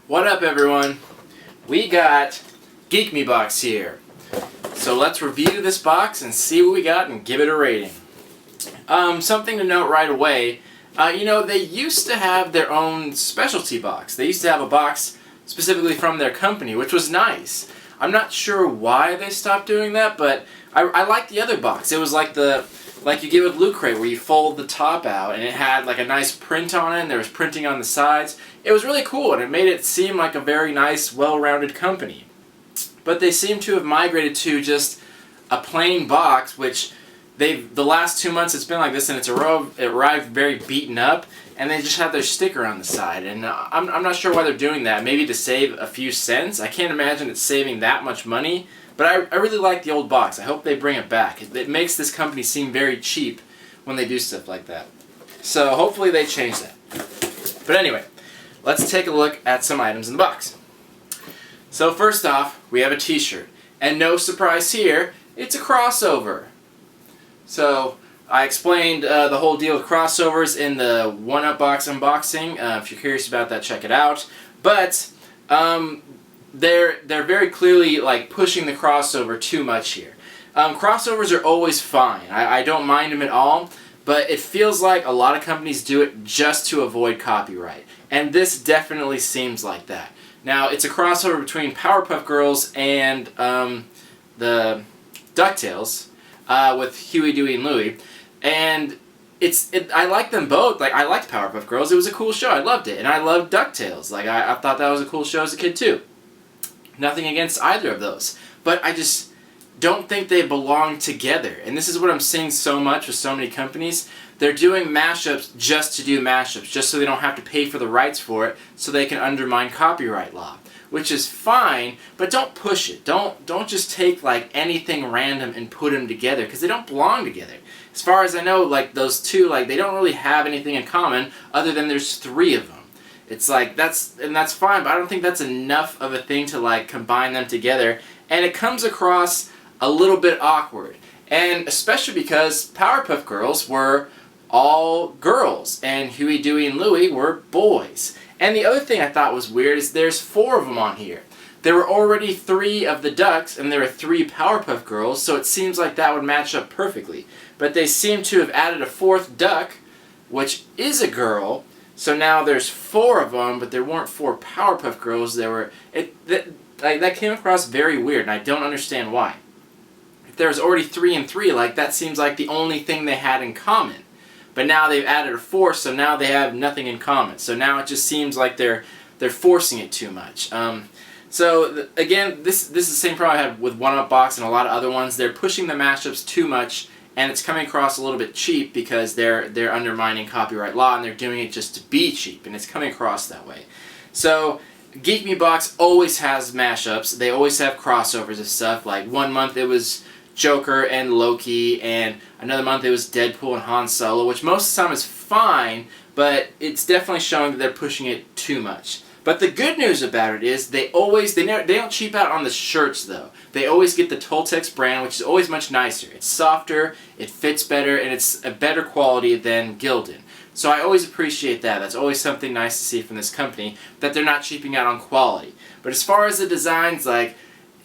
What up, everyone? We got Geek Me Box here. So let's review this box and see what we got and give it a rating. Something to note right away, they used to have their own specialty box. They used to have a box specifically from their company, which was nice. I'm not sure why they stopped doing that, but I liked the other box. It was like you get with Loot Crate, where you fold the top out and it had like a nice print on it and there was printing on the sides. It was really cool and it made it seem like a very nice, well-rounded company. But they seem to have migrated to just a plain box, which the last 2 months it's been like this, and it arrived very beaten up, and they just have their sticker on the side. And I'm not sure why they're doing that. Maybe to save a few cents. I can't imagine it's saving that much money. But I really like the old box. I hope they bring it back. It makes this company seem very cheap when they do stuff like that. So hopefully they change that. But anyway, let's take a look at some items in the box. So first off, we have a t-shirt. And no surprise here, it's a crossover. So I explained the whole deal with crossovers in the 1UP box unboxing. If you're curious about that, check it out. But they're very clearly like pushing the crossover too much here. Crossovers are always fine. I don't mind them at all, but it feels like a lot of companies do it just to avoid copyright. And this definitely seems like that. Now, it's a crossover between Powerpuff Girls and the DuckTales with Huey, Dewey, and Louie. And I like them both. Like, I liked Powerpuff Girls. It was a cool show. I loved it. And I loved DuckTales. Like, I thought that was a cool show as a kid, too. Nothing against either of those. But I just don't think they belong together. And this is what I'm seeing so much with so many companies. They're doing mashups just to do mashups, just so they don't have to pay for the rights for it, so they can undermine copyright law. Which is fine, but don't push it. Don't just take like anything random and put them together, because they don't belong together. As far as I know, like those two, like they don't really have anything in common other than there's 3 of them. It's like that's fine, but I don't think that's enough of a thing to like combine them together, and it comes across a little bit awkward. And especially because Powerpuff Girls were all girls and Huey, Dewey, and Louie were boys. And the other thing I thought was weird is there's 4 of them on here. There were already 3 of the Ducks, and there were 3 Powerpuff Girls, so it seems like that would match up perfectly. But they seem to have added a 4th Duck, which is a girl, so now there's 4 of them, but there weren't 4 Powerpuff Girls. That came across very weird, and I don't understand why. If there was already 3 and 3, like that seems like the only thing they had in common. But now they've added a 4th, so now they have nothing in common. So now it just seems like they're forcing it too much. Again, this is the same problem I had with 1UP Box and a lot of other ones. They're pushing the mashups too much, and it's coming across a little bit cheap because they're undermining copyright law, and they're doing it just to be cheap, and it's coming across that way. So Geek Me Box always has mashups. They always have crossovers of stuff. Like 1 month it was Joker and Loki, and another month it was Deadpool and Han Solo, which most of the time is fine, but it's definitely showing that they're pushing it too much. But the good news about it is they don't cheap out on the shirts though. They always get the Toltex brand, which is always much nicer. It's softer, it fits better, and it's a better quality than Gildan. So I always appreciate that. That's always something nice to see from this company, that they're not cheaping out on quality. But as far as the designs, like,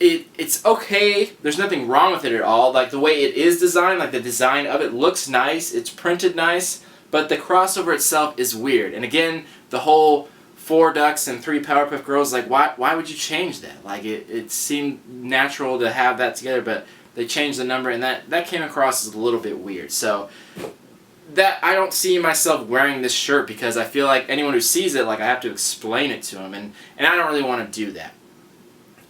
it's okay. There's nothing wrong with it at all. Like the way it is designed, like the design of it looks nice. It's printed nice, but the crossover itself is weird. And again, the whole 4 Ducks and 3 Powerpuff Girls, like why would you change that? Like it seemed natural to have that together, but they changed the number, and that came across as a little bit weird. So that I don't see myself wearing this shirt, because I feel like anyone who sees it, like I have to explain it to them, and I don't really want to do that.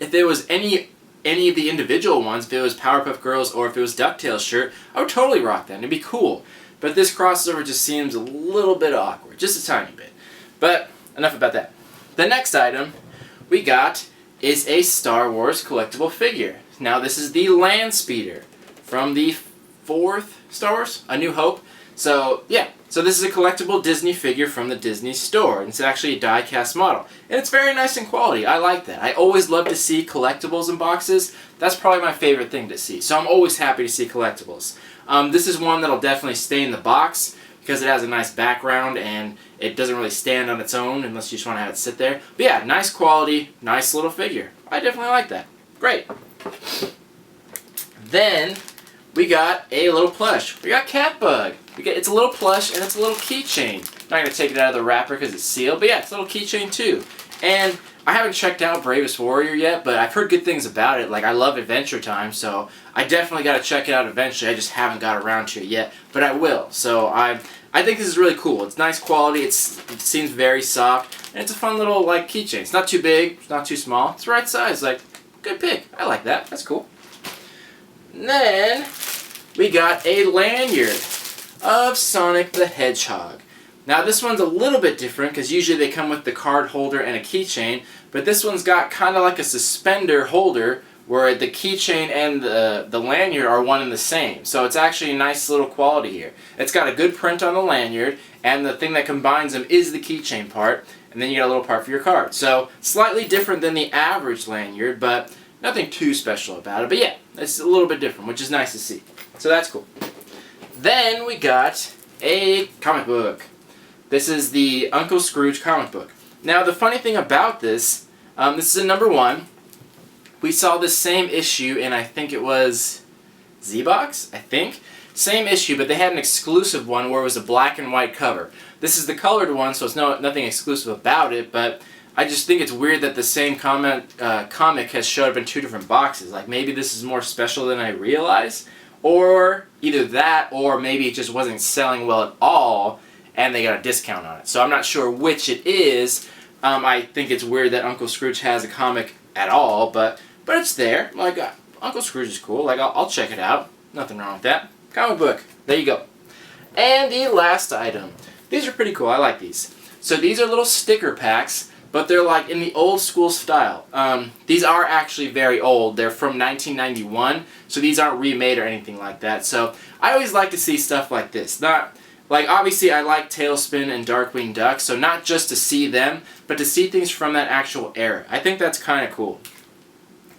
If there was any of the individual ones, if it was Powerpuff Girls or if it was DuckTales shirt, I would totally rock that. It'd be cool. But this crossover just seems a little bit awkward, just a tiny bit. But enough about that. The next item we got is a Star Wars collectible figure. Now this is the Land Speeder from the 4th Star Wars, A New Hope. So yeah, so this is a collectible Disney figure from the Disney store, and it's actually a die-cast model. And it's very nice in quality. I like that. I always love to see collectibles in boxes. That's probably my favorite thing to see. So I'm always happy to see collectibles. This is one that'll definitely stay in the box because it has a nice background and it doesn't really stand on its own unless you just want to have it sit there. But yeah, nice quality, nice little figure. I definitely like that. Great. Then we got a little plush. We got Catbug. It's a little plush and it's a little keychain. I'm not going to take it out of the wrapper because it's sealed, but yeah, it's a little keychain too. And I haven't checked out Bravest Warrior yet, but I've heard good things about it. Like, I love Adventure Time, so I definitely got to check it out eventually. I just haven't got around to it yet, but I will. So I think this is really cool. It's nice quality. It seems very soft, and it's a fun little like keychain. It's not too big, it's not too small. It's the right size. Like, good pick. I like that. That's cool. And then we got a lanyard of Sonic the Hedgehog. Now this one's a little bit different because usually they come with the card holder and a keychain, but this one's got kind of like a suspender holder where the keychain and the lanyard are one and the same. So it's actually a nice little quality here. It's got a good print on the lanyard, and the thing that combines them is the keychain part, and then you got a little part for your card. So slightly different than the average lanyard, but nothing too special about it. But yeah, it's a little bit different, which is nice to see. So that's cool. Then we got a comic book. This is the Uncle Scrooge comic book. Now the funny thing about this, this is a #1. We saw this same issue in, I think it was Z-Box, I think. Same issue, but they had an exclusive one where it was a black and white cover. This is the colored one, so it's nothing exclusive about it, but I just think it's weird that the same comic has showed up in 2 different boxes. Like, maybe this is more special than I realized, or either that, or maybe it just wasn't selling well at all, and they got a discount on it. So I'm not sure which it is. I think it's weird that Uncle Scrooge has a comic at all, but it's there. Like, Uncle Scrooge is cool. Like, I'll check it out. Nothing wrong with that. Comic book. There you go. And the last item. These are pretty cool. I like these. So these are little sticker packs, but they're like in the old school style. These are actually very old. They're from 1991, so these aren't remade or anything like that. So I always like to see stuff like this. Not like, obviously I like Tailspin and Darkwing Duck, so not just to see them, but to see things from that actual era. I think that's kind of cool.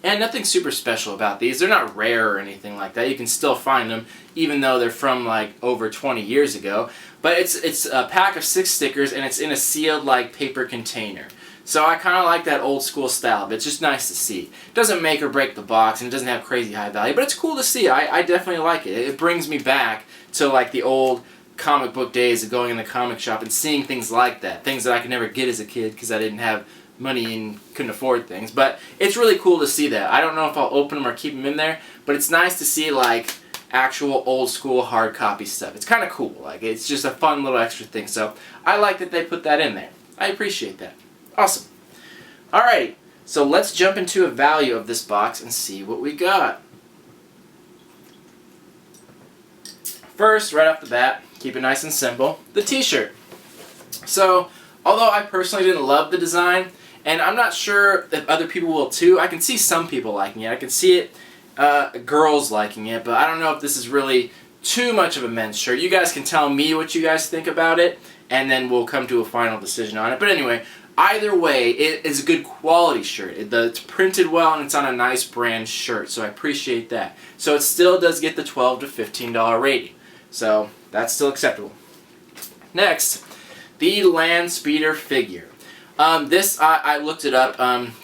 And nothing super special about these. They're not rare or anything like that. You can still find them, even though they're from like over 20 years ago. But it's a pack of 6 stickers, and it's in a sealed like paper container. So I kind of like that old school style, but it's just nice to see. It doesn't make or break the box, and it doesn't have crazy high value, but it's cool to see. I definitely like it. It brings me back to like the old comic book days of going in the comic shop and seeing things like that. Things that I could never get as a kid because I didn't have money and couldn't afford things. But it's really cool to see that. I don't know if I'll open them or keep them in there, but it's nice to see like actual old school hard copy stuff. It's kind of cool. Like, it's just a fun little extra thing. So I like that they put that in there. I appreciate that. Awesome. Alrighty, so let's jump into a value of this box and see what we got. First, right off the bat, keep it nice and simple, the t-shirt. So, although I personally didn't love the design, and I'm not sure if other people will too, I can see some people liking it. I can see it, girls liking it, but I don't know if this is really too much of a men's shirt. You guys can tell me what you guys think about it, and then we'll come to a final decision on it. But anyway, either way, it is a good quality shirt. It's printed well, and it's on a nice brand shirt, so I appreciate that. So it still does get the $12 to $15 rating. So that's still acceptable. Next, the Land Speeder figure. This, I looked it up.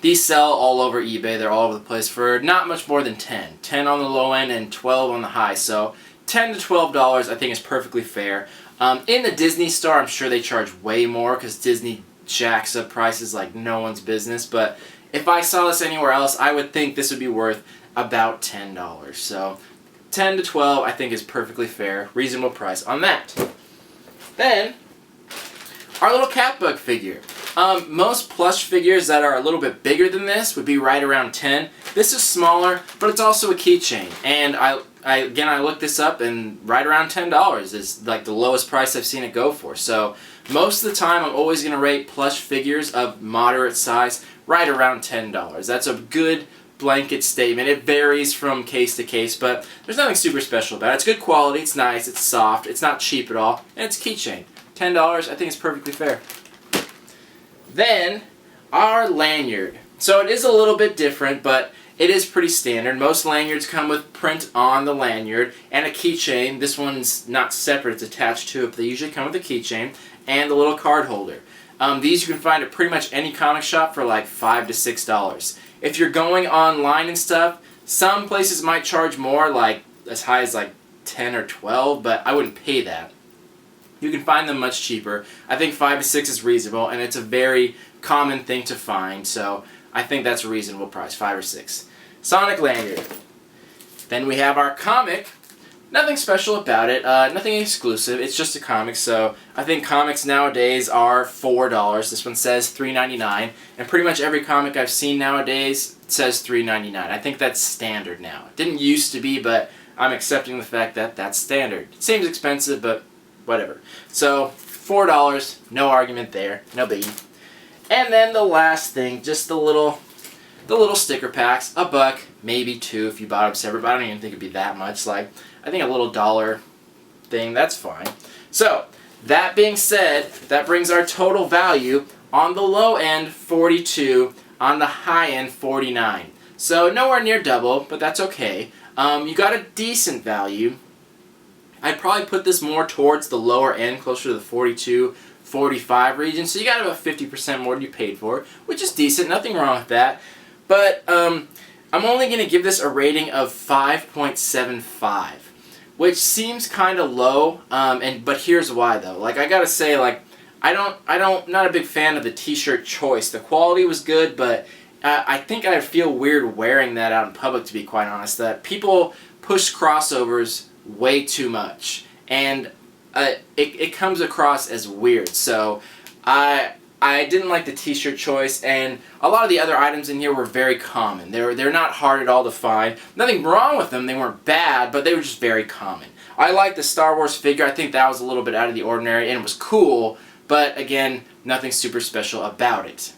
These sell all over eBay. They're all over the place for not much more than 10. 10 on the low end and 12 on the high. So $10 to $12 I think is perfectly fair. In the Disney store, I'm sure they charge way more because Disney jacks up prices like no one's business. But if I saw this anywhere else, I would think this would be worth about $10. So 10 to 12 I think is perfectly fair. Reasonable price on that. Then, our little Catbug figure. Most plush figures that are a little bit bigger than this would be right around 10. This is smaller, but it's also a keychain. And I looked this up, and right around $10 is like the lowest price I've seen it go for. So most of the time, I'm always going to rate plush figures of moderate size right around $10. That's a good blanket statement. It varies from case to case, but there's nothing super special about it. It's good quality, it's nice, it's soft, it's not cheap at all, and it's a keychain. $10, I think it's perfectly fair. Then, our lanyard. So it is a little bit different, but it is pretty standard. Most lanyards come with print on the lanyard and a keychain. This one's not separate, it's attached to it, but they usually come with a keychain and a little card holder. These you can find at pretty much any comic shop for like $5 to $6. If you're going online and stuff, some places might charge more, like as high as like 10 or 12, but I wouldn't pay that. You can find them much cheaper. I think 5 to 6 is reasonable, and it's a very common thing to find, so I think that's a reasonable price, 5 or 6. Sonic lanyard. Then we have our comic. Nothing special about it, nothing exclusive, it's just a comic, so I think comics nowadays are $4. This one says $3.99, and pretty much every comic I've seen nowadays says $3.99. I think that's standard now. It didn't used to be, but I'm accepting the fact that that's standard. It seems expensive, but whatever. So, $4, no argument there, no biggie. And then the last thing, just the little sticker packs, $1, maybe $2 if you bought them separate, but I don't even think it'd be that much. Like, I think a little dollar thing, that's fine. So, that being said, that brings our total value on the low end, $42, on the high end, $49. So, nowhere near double, but that's okay. You got a decent value. I'd probably put this more towards the lower end, closer to the 42, 45 region, so you got about 50% more than you paid for, which is decent, nothing wrong with that. But I'm only going to give this a rating of 5.75, which seems kind of low, but here's why though. Like, I gotta say, like, not a big fan of the t-shirt choice. The quality was good, but I think I'd feel weird wearing that out in public, to be quite honest. That people push crossovers way too much, and it comes across as weird. So I didn't like the t-shirt choice, and a lot of the other items in here were very common. They're not hard at all to find. Nothing wrong with them, they weren't bad, but they were just very common. I like the Star Wars figure. I think that was a little bit out of the ordinary, and it was cool, but again, nothing super special about it.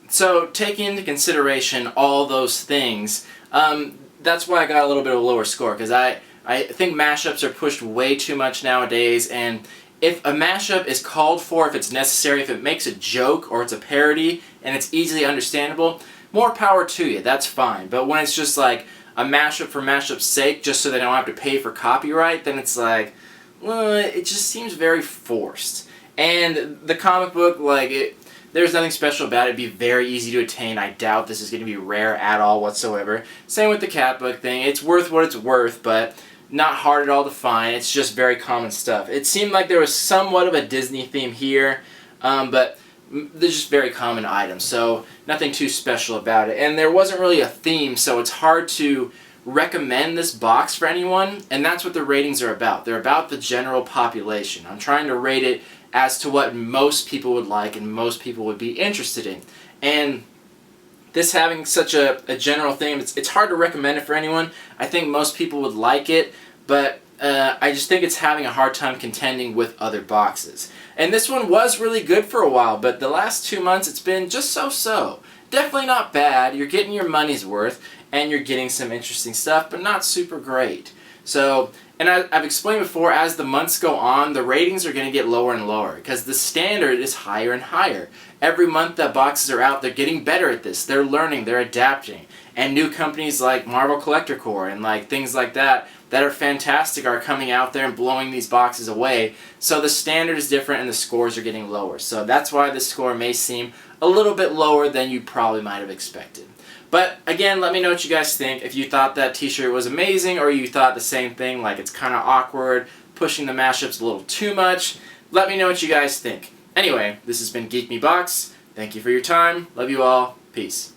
So taking into consideration all those things, that's why I got a little bit of a lower score, because I think mashups are pushed way too much nowadays, and if a mashup is called for, if it's necessary, if it makes a joke or it's a parody and it's easily understandable, more power to you, that's fine. But when it's just like a mashup for mashup's sake, just so they don't have to pay for copyright, then it's like, well, it just seems very forced. And the comic book, like, there's nothing special about it. It'd be very easy to attain. I doubt this is going to be rare at all whatsoever. Same with the Catbug thing. It's worth what it's worth, but not hard at all to find. It's just very common stuff. It seemed like there was somewhat of a Disney theme here, but they're just very common items, so nothing too special about it. And there wasn't really a theme, so it's hard to recommend this box for anyone, and that's what the ratings are about. They're about the general population. I'm trying to rate it as to what most people would like and most people would be interested in. And this having such a general theme, it's hard to recommend it for anyone. I think most people would like it, but I just think it's having a hard time contending with other boxes. And this one was really good for a while, but the last 2 months it's been just so-so. Definitely not bad. You're getting your money's worth, and you're getting some interesting stuff, but not super great. So, and I've explained before, as the months go on, the ratings are going to get lower and lower, because the standard is higher and higher. Every month that boxes are out, they're getting better at this. They're learning, they're adapting. And new companies like Marvel Collector Corps and like things like that are fantastic are coming out there and blowing these boxes away. So the standard is different and the scores are getting lower. So that's why this score may seem a little bit lower than you probably might have expected. But again, let me know what you guys think. If you thought that t-shirt was amazing, or you thought the same thing, like it's kind of awkward, pushing the mashups a little too much, let me know what you guys think. Anyway, this has been Geek Me Box. Thank you for your time. Love you all. Peace.